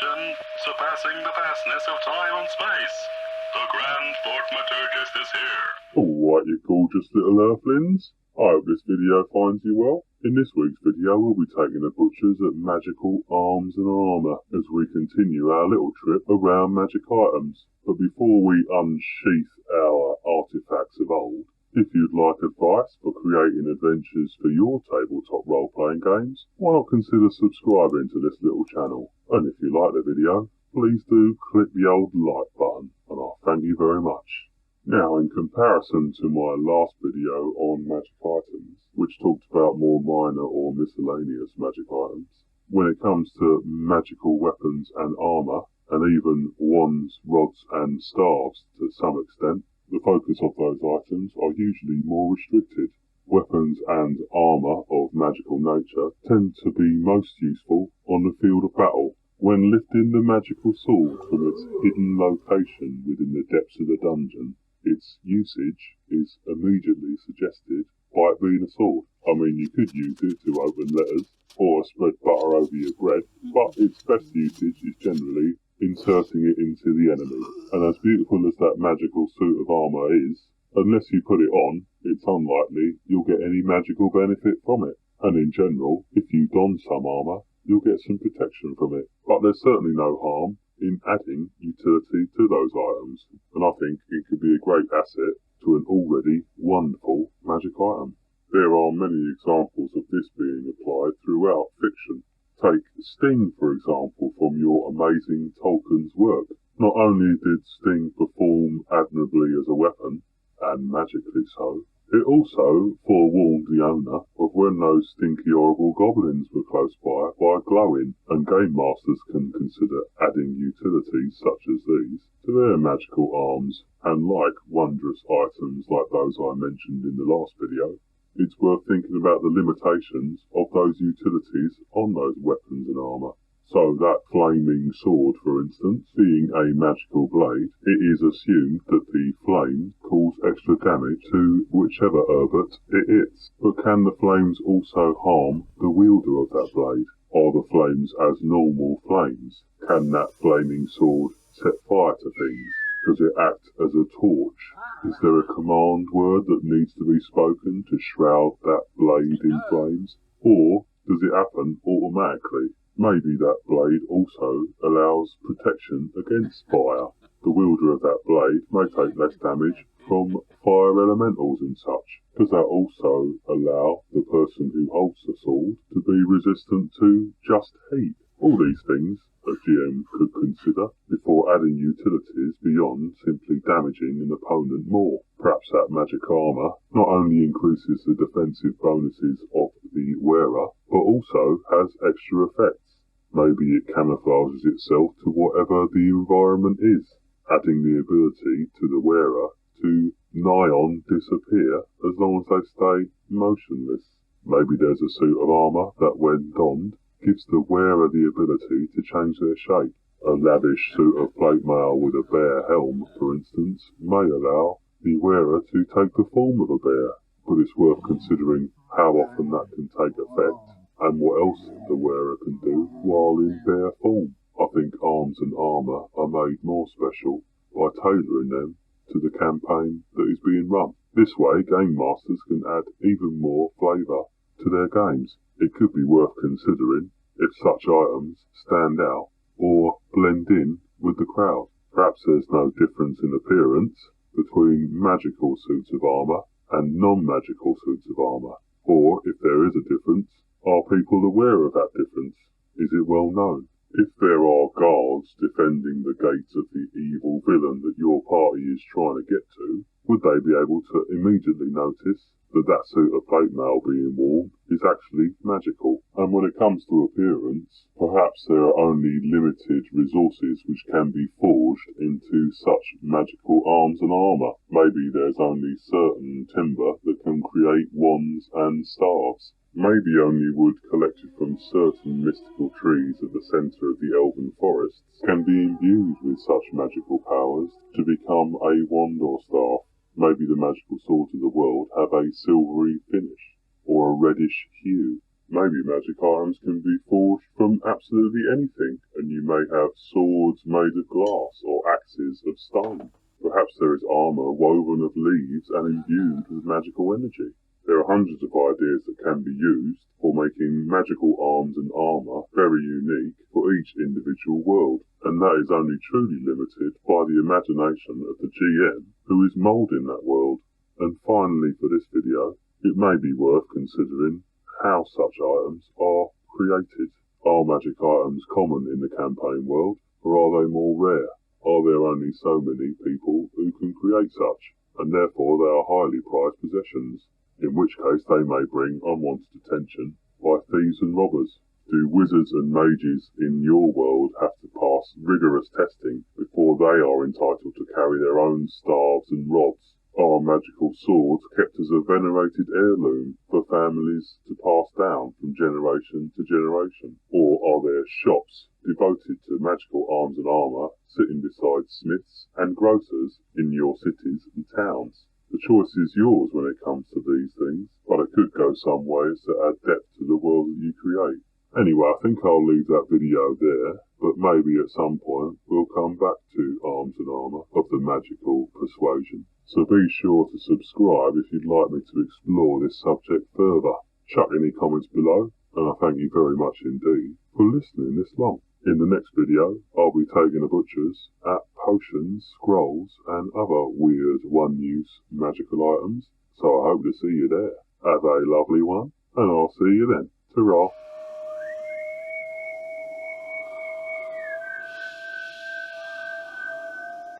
attention, surpassing the vastness of time and space. The Grand Thaumaturgist is here. Alright, you gorgeous little earthlings. I hope this video finds you well. In this week's video we'll be taking a butchers at magical arms and armour as we continue our little trip around magic items. But before we unsheath our artefacts of old, if you'd like advice for creating adventures for your tabletop role-playing games, why not consider subscribing to this little channel? And if you like the video, please do click the old like button, and I'll thank you very much. Now, in comparison to my last video on magic items, which talked about more minor or miscellaneous magic items, when it comes to magical weapons and armour, and even wands, rods and staves to some extent, the focus of those items are usually more restricted. Weapons and armour of magical nature tend to be most useful on the field of battle, when lifting the magical sword from its hidden location within the depths of the dungeon. Its usage is immediately suggested by it being a sword. I mean, you could use it to open letters or spread butter over your bread, but its best usage is generally inserting it into the enemy. And as beautiful as that magical suit of armour is, unless you put it on, it's unlikely you'll get any magical benefit from it. And in general, if you don some armour, you'll get some protection from it. But there's certainly no harm in adding utility to those items, and I think it could be a great asset to an already wonderful magic item. There are many examples of this being applied throughout fiction. Take Sting, for example, from your amazing Tolkien's work. Not only did Sting perform admirably as a weapon, and magically so, it also forewarned the owner of when those stinky horrible goblins were close by glowing, and game masters can consider adding utilities such as these to their magical arms, and like wondrous items like those I mentioned in the last video, it's worth thinking about the limitations of those utilities on those weapons and armour. So that flaming sword, for instance, being a magical blade, it is assumed that the flames cause extra damage to whichever herbert it hits. But can the flames also harm the wielder of that blade? Are the flames as normal flames? Can that flaming sword set fire to things? Does it act as a torch? Is there a command word that needs to be spoken to shroud that blade in flames? Or does it happen automatically? Maybe that blade also allows protection against fire. The wielder of that blade may take less damage from fire elementals and such. Does that also allow the person who holds the sword to be resistant to just heat? All these things a GM could consider before adding utilities beyond simply damaging an opponent more. Perhaps that magic armour not only increases the defensive bonuses of the wearer, but also has extra effects. Maybe it camouflages itself to whatever the environment is, adding the ability to the wearer to nigh on disappear as long as they stay motionless. Maybe there's a suit of armour that, when donned, gives the wearer the ability to change their shape. A lavish suit of plate mail with a bear helm, for instance, may allow the wearer to take the form of a bear, but it's worth considering how often that can take effect, and what else the wearer can do while in bear form. I think arms and armour are made more special by tailoring them to the campaign that is being run. This way, game masters can add even more flavour to their games. It could be worth considering if such items stand out or blend in with the crowd. Perhaps there's no difference in appearance between magical suits of armour and non-magical suits of armour. Or, if there is a difference, are people aware of that difference? Is it well known? If there are guards defending the gates of the evil villain that your party is trying to get to, would they be able to immediately notice that that suit of plate mail being worn is actually magical? And when it comes to appearance, perhaps there are only limited resources which can be forged into such magical arms and armour. Maybe there's only certain timber that can create wands and staves. Maybe only wood collected from certain mystical trees at the centre of the elven forests can be imbued with such magical powers to become a wand or staff. Maybe the magical swords of the world have a silvery finish, or a reddish hue. Maybe magic items can be forged from absolutely anything. and you may have swords made of glass or axes of stone. Perhaps there is armour woven of leaves and imbued with magical energy. There are hundreds of ideas that can be used for making magical arms and armour very unique for each individual world, and that is only truly limited by the imagination of the GM who is moulding that world. And finally for this video, it may be worth considering how such items are created. Are magic items common in the campaign world, or are they more rare? Are there only so many people who can create such, and therefore they are highly prized possessions? In which case they may bring unwanted attention by thieves and robbers. Do wizards and mages in your world have to pass rigorous testing before they are entitled to carry their own staves and rods? Are magical swords kept as a venerated heirloom for families to pass down from generation to generation? Or are there shops devoted to magical arms and armour sitting beside smiths and grocers in your cities and towns? The choice is yours when it comes to these things, but it could go some ways to add depth to the world that you create. Anyway, I think I'll leave that video there, but maybe at some point we'll come back to Arms and Armour of the Magical Persuasion. So be sure to subscribe if you'd like me to explore this subject further. Chuck any comments below, and I thank you very much indeed for listening this long. In the next video, I'll be taking the butchers at potions, scrolls, and other weird one-use magical items, so I hope to see you there. Have a lovely one, and I'll see you then. Ta-ra!